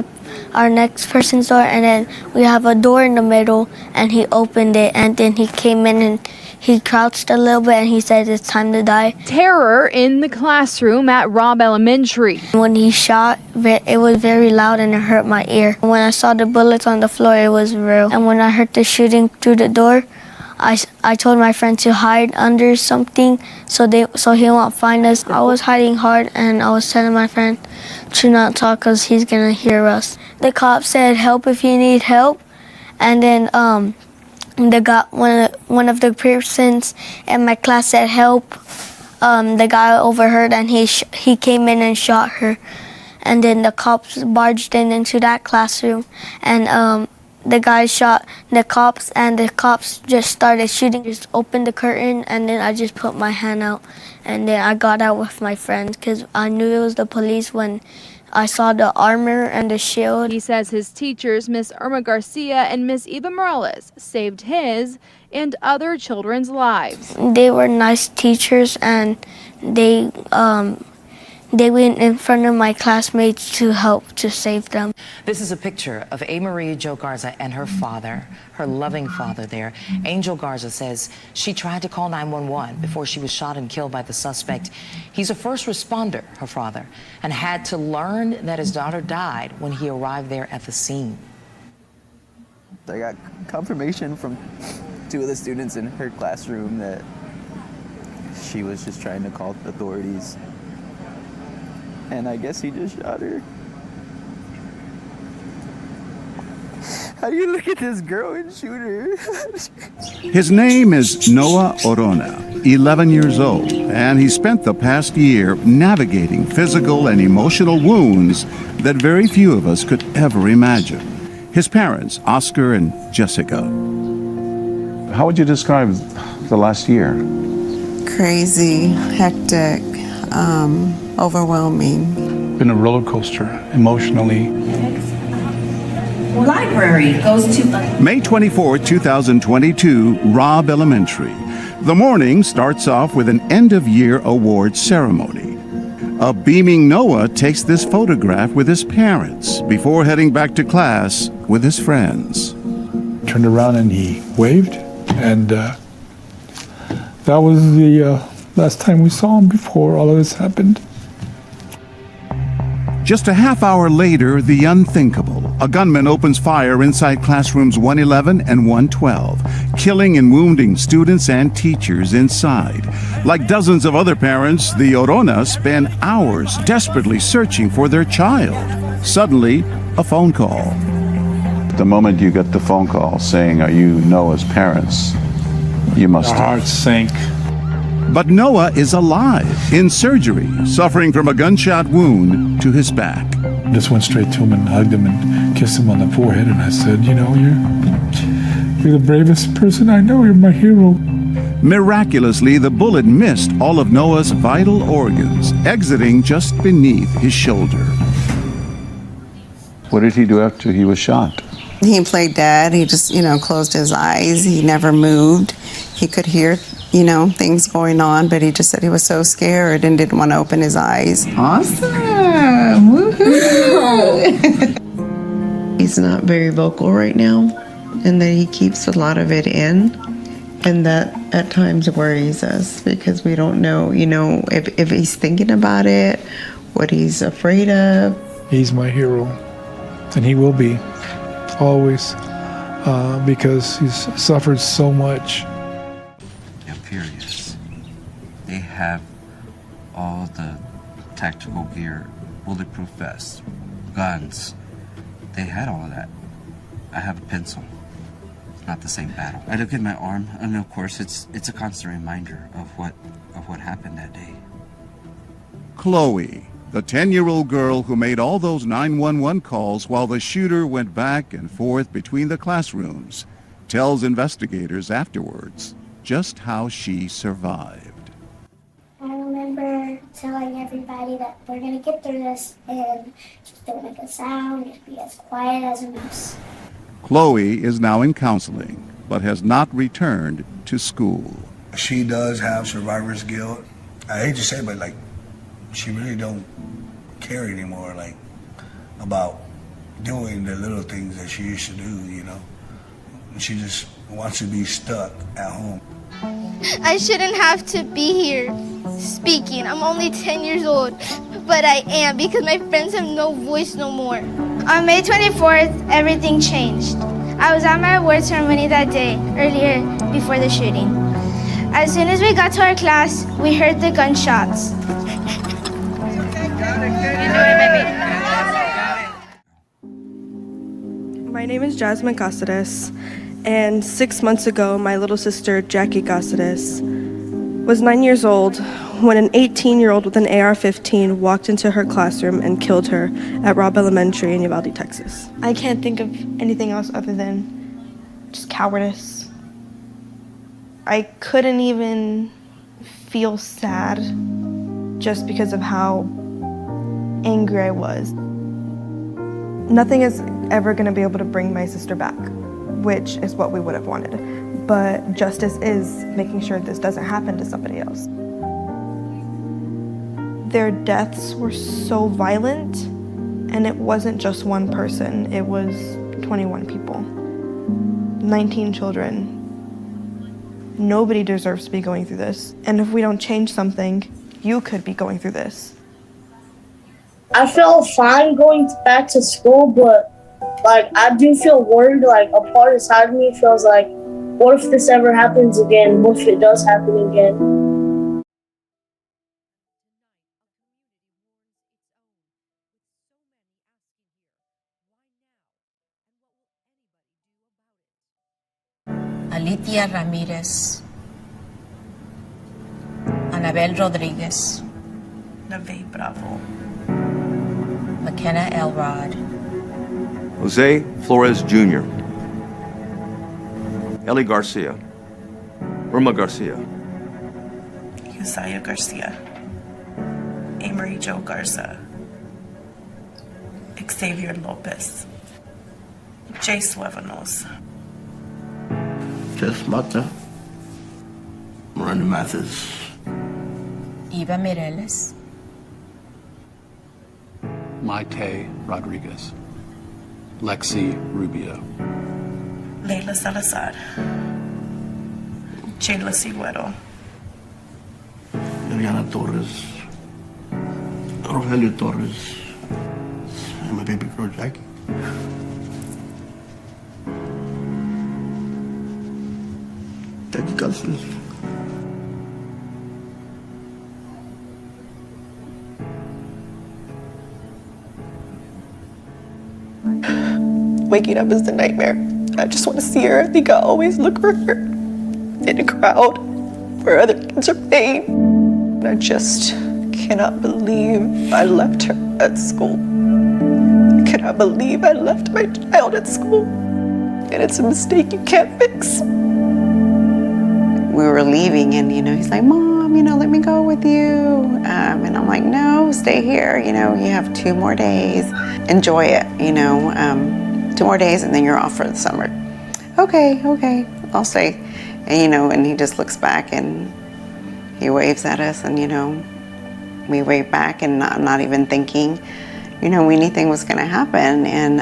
[SPEAKER 23] our next person's door, and then we have a door in the middle, and he opened it, and then he came in and he crouched a little bit and he said it's time to die.
[SPEAKER 22] Terror in the classroom at Robb Elementary.
[SPEAKER 23] When he shot, it was very loud and it hurt my ear. When I saw the bullets on the floor, it was real. And when I heard the shooting through the door, I told my friend to hide under something so he won't find us. I was hiding hard and I was telling my friend to not talk because he's gonna hear us. The cop said, "Help if you need help," and then one of the persons in my class said, "Help." The guy overheard and he came in and shot her, and then the cops barged into that classroom, and the guy shot the cops, and the cops just started shooting. Just opened the curtain, and then I just put my hand out, and then I got out with my friends because I knew it was the police when I saw the armor and the shield.
[SPEAKER 22] He says his teachers, Miss Irma Garcia and Miss Eva Morales, saved his and other children's lives.
[SPEAKER 23] They were nice teachers, and they went in front of my classmates to help to save them.
[SPEAKER 24] This is a picture of Amerie Jo Garza and her father, her loving father there. Angel Garza says she tried to call 911 before she was shot and killed by the suspect. He's a first responder, her father, and had to learn that his daughter died when he arrived there at the scene.
[SPEAKER 25] I got confirmation from two of the students in her classroom that she was just trying to call authorities. And I guess he just shot her. How do you look at this girl and shoot her?
[SPEAKER 7] His name is Noah Orona, 11 years old, and he spent the past year navigating physical and emotional wounds that very few of us could ever imagine. his parents, Oscar and Jessica.
[SPEAKER 6] How would you describe the last year?
[SPEAKER 10] Crazy, hectic, overwhelming.
[SPEAKER 12] Been a roller coaster emotionally.
[SPEAKER 14] Library goes to
[SPEAKER 7] May 24, 2022, Robb Elementary. The morning starts off with an end-of-year award ceremony. A beaming Noah takes this photograph with his parents before heading back to class with his friends.
[SPEAKER 12] Turned around and he waved, and that was the last time we saw him before all of this happened.
[SPEAKER 7] Just a half hour later, the unthinkable. A gunman opens fire inside classrooms 111 and 112, killing and wounding students and teachers inside. Like dozens of other parents, the Orona spend hours desperately searching for their child. Suddenly, a phone call.
[SPEAKER 6] The moment you get the phone call saying, "Are you Noah's parents?" you must
[SPEAKER 12] Our hearts sank.
[SPEAKER 7] But Noah is alive, in surgery, suffering from a gunshot wound to his back.
[SPEAKER 12] Just went straight to him and hugged him and kissed him on the forehead, and I said, you know, you're the bravest person I know. You're my hero.
[SPEAKER 7] Miraculously, the bullet missed all of Noah's vital organs, exiting just beneath his shoulder.
[SPEAKER 6] What did he do after he was shot?
[SPEAKER 10] He played dead. He just, closed his eyes. He never moved. He could hear, things going on, but he just said he was so scared and didn't want to open his eyes.
[SPEAKER 14] Awesome! Woohoo! He's not very vocal right now, and that he keeps a lot of it in, and that at times worries us because we don't know, if he's thinking about it, what he's afraid of.
[SPEAKER 12] He's my hero, and he will be, always, because he's suffered so much.
[SPEAKER 15] Furious. They have all the tactical gear, bulletproof vests, guns. They had all of that. I have a pencil. It's not the same battle. I look at my arm, and of course, it's a constant reminder of what happened that day.
[SPEAKER 7] Chloe, the 10-year-old girl who made all those 911 calls while the shooter went back and forth between the classrooms, tells investigators afterwards just how she survived.
[SPEAKER 16] I remember telling everybody that we're going to get through this and just don't make a sound, just be as quiet as a mouse.
[SPEAKER 7] Chloe is now in counseling, but has not returned to school.
[SPEAKER 18] She does have survivor's guilt. I hate to say it, but she really don't care anymore, about doing the little things that she used to do, She just wants to be stuck at home.
[SPEAKER 26] I shouldn't have to be here speaking. I'm only 10 years old, but I am because my friends have no voice no more. On May 24th, everything changed. I was at my award ceremony that day, earlier before the shooting. As soon as we got to our class, we heard the gunshots.
[SPEAKER 27] My name is Jasmine Cazares, and 6 months ago, my little sister, Jackie Cazares, was 9 years old when an 18-year-old with an AR-15 walked into her classroom and killed her at Robb Elementary in Uvalde, Texas. I can't think of anything else other than just cowardice. I couldn't even feel sad just because of how angry I was. Nothing is ever going to be able to bring my sister back, which is what we would have wanted. But justice is making sure this doesn't happen to somebody else. Their deaths were so violent, and it wasn't just one person, it was 21 people, 19 children. Nobody deserves to be going through this. And if we don't change something, you could be going through this.
[SPEAKER 16] I felt fine going back to school, but I do feel worried. A part inside of me feels like, what if this ever happens again? What if it does happen again?
[SPEAKER 14] Alithia Ramirez, Annabell Rodriguez, Nevaeh Bravo, Makenna Elrod,
[SPEAKER 8] Jose Flores Jr., Eli Garcia, Irma Garcia,
[SPEAKER 2] Uziyah Garcia, Amerie Jo Garza, Xavier Lopez, Jayce Luevanos,
[SPEAKER 3] Tess Maranda Mathis,
[SPEAKER 4] Eva Mireles,
[SPEAKER 21] Maite Rodriguez, Lexi Rubio,
[SPEAKER 2] Layla Salazar, Jayla Sigüero,
[SPEAKER 3] Eliahna Torres, Rogelio Torres, and my baby girl Jackie. Jackie Cazares.
[SPEAKER 13] Waking up is the nightmare. I just want to see her. I think I always look for her in a crowd where other kids are playing. I just cannot believe I left her at school. I cannot believe I left my child at school. And it's a mistake you can't fix.
[SPEAKER 10] We were leaving and, he's like, Mom, let me go with you. And I'm like, no, stay here. You have 2 more days. Enjoy it, 2 more days and then you're off for the summer. Okay, I'll stay. And, and he just looks back and he waves at us and, we wave back and not even thinking, anything was going to happen. And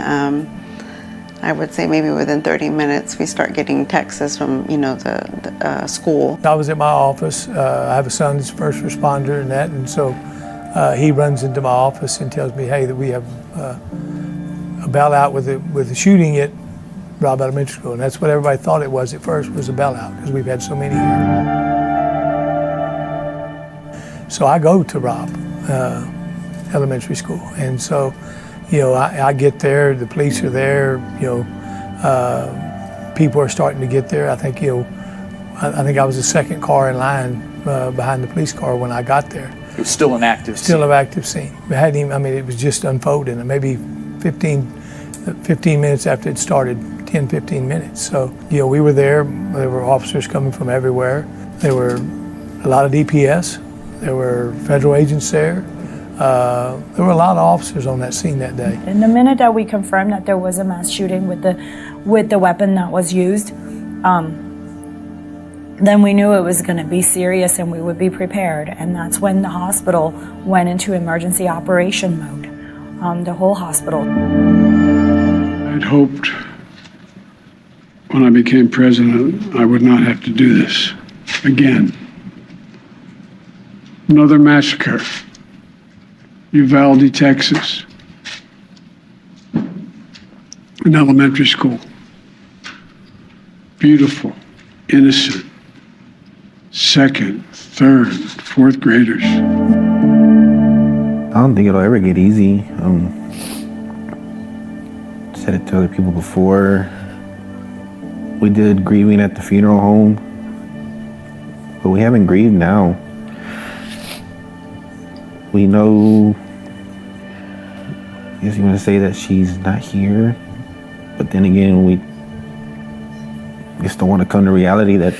[SPEAKER 10] I would say maybe within 30 minutes, we start getting texts from, the school.
[SPEAKER 17] I was at my office. I have a son that's a first responder and that, and so he runs into my office and tells me, hey, that we have a bailout with the shooting at Robb Elementary School. And that's what everybody thought it was at first, was a bailout, because we've had so many here. So I go to Robb Elementary School, and so I get there, the police are there, people are starting to get there. I think I was the second car in line behind the police car when I got there.
[SPEAKER 28] It was still an active scene.
[SPEAKER 10] Still
[SPEAKER 17] an active scene. It was just unfolding, and maybe 15 minutes after it started, 10, 15 minutes. So, we were there. There were officers coming from everywhere. There were a lot of DPS. There were federal agents there. There were a lot of officers on that scene that day.
[SPEAKER 29] And the minute that we confirmed that there was a mass shooting with the weapon that was used, then we knew it was going to be serious and we would be prepared. And that's when the hospital went into emergency operation mode, the whole hospital.
[SPEAKER 20] I'd hoped when I became president I would not have to do this again. Another massacre. Uvalde, Texas, an elementary school. Beautiful, innocent, 2nd, 3rd, 4th graders.
[SPEAKER 19] I don't think it'll ever get easy. Said it to other people before. We did grieving at the funeral home, but we haven't grieved now. We know, I guess you want to say that she's not here, but then again, we just don't want to come to reality that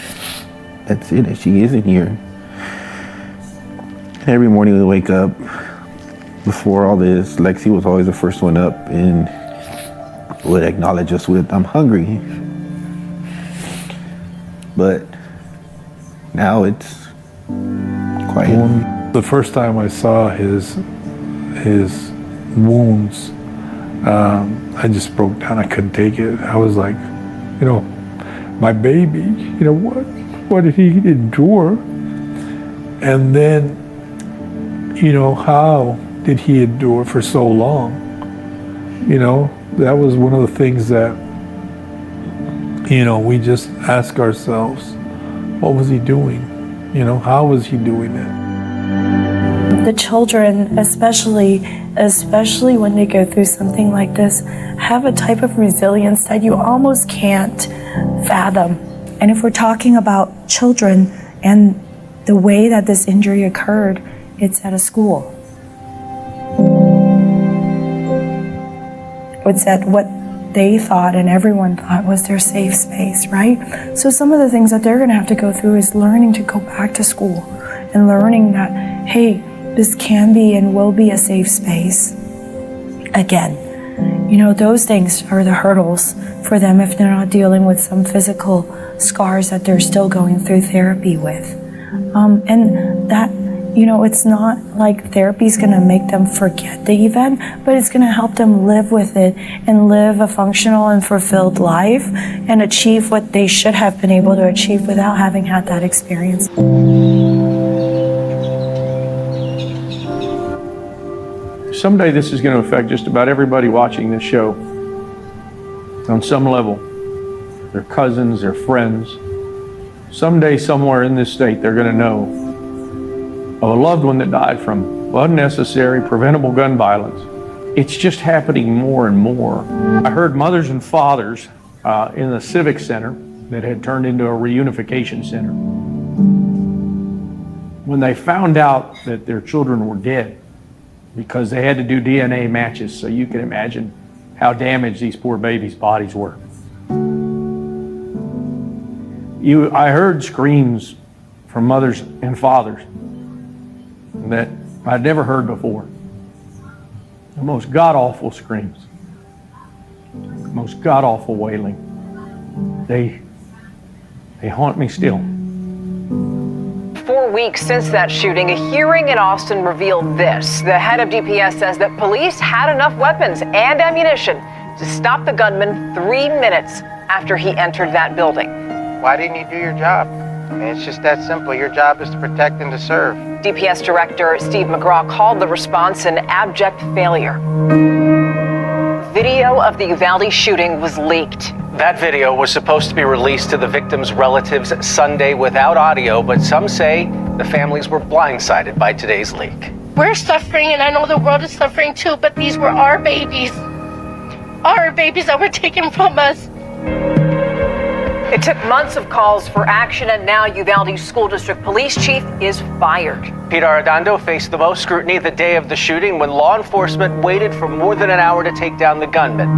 [SPEAKER 19] that's it, that she isn't here. Every morning we wake up, before all this, Lexi was always the first one up and would acknowledge us with, I'm hungry. But now it's quiet.
[SPEAKER 12] The first time I saw his wounds, I just broke down. I couldn't take it. I was like, my baby, what did he endure? And then, how did he endure for so long? That was one of the things that, we just ask ourselves, what was he doing? How was he doing it?
[SPEAKER 29] The children, especially when they go through something like this, have a type of resilience that you almost can't fathom. And if we're talking about children and the way that this injury occurred, it's at a school. It's at what they thought and everyone thought was their safe space, right? So some of the things that they're gonna have to go through is learning to go back to school and learning that, hey, this can be and will be a safe space again. You know, those things are the hurdles for them if they're not dealing with some physical scars that they're still going through therapy with. And that, you know, it's not like therapy's gonna make them forget the event, but it's gonna help them live with it and live a functional and fulfilled life and achieve what they should have been able to achieve without having had that experience.
[SPEAKER 1] Someday this is going to affect just about everybody watching this show on some level. Their cousins, their friends. Someday somewhere in this state they're going to know of a loved one that died from unnecessary, preventable gun violence. It's just happening more and more. I heard mothers and fathers in the Civic Center that had turned into a reunification center. When they found out that their children were dead, because they had to do DNA matches, so you can imagine how damaged these poor babies' bodies were. I heard screams from mothers and fathers that I'd never heard before. The most god-awful screams, the most god-awful wailing. They haunt me still.
[SPEAKER 5] 4 weeks since that shooting, a hearing in Austin revealed this. The head of DPS says that police had enough weapons and ammunition to stop the gunman 3 minutes after he entered that building.
[SPEAKER 9] Why didn't you do your job? I mean, it's just that simple. Your job is to protect and to serve.
[SPEAKER 5] DPS Director Steve McGraw called the response an abject failure. Video of the Uvalde shooting was leaked.
[SPEAKER 11] That video was supposed to be released to the victims' relatives Sunday without audio, but some say the families were blindsided by today's leak.
[SPEAKER 26] We're suffering, and I know the world is suffering too, but these were our babies. Our babies that were taken from us.
[SPEAKER 5] It took months of calls for action, and now Uvalde School District Police Chief is fired.
[SPEAKER 11] Pete Arredondo faced the most scrutiny the day of the shooting when law enforcement waited for more than an hour to take down the gunman.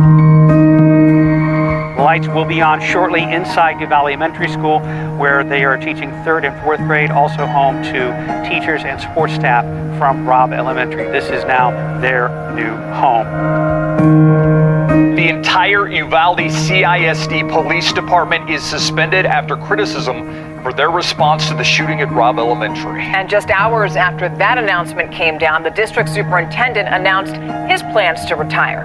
[SPEAKER 28] Lights will be on shortly inside Uvalde Elementary School, where they are teaching 3rd and 4th grade, also home to teachers and support staff from Robb Elementary. This is now their new home.
[SPEAKER 22] The entire Uvalde CISD Police Department is suspended after criticism for their response to the shooting at Robb Elementary.
[SPEAKER 5] And just hours after that announcement came down, the district superintendent announced his plans to retire.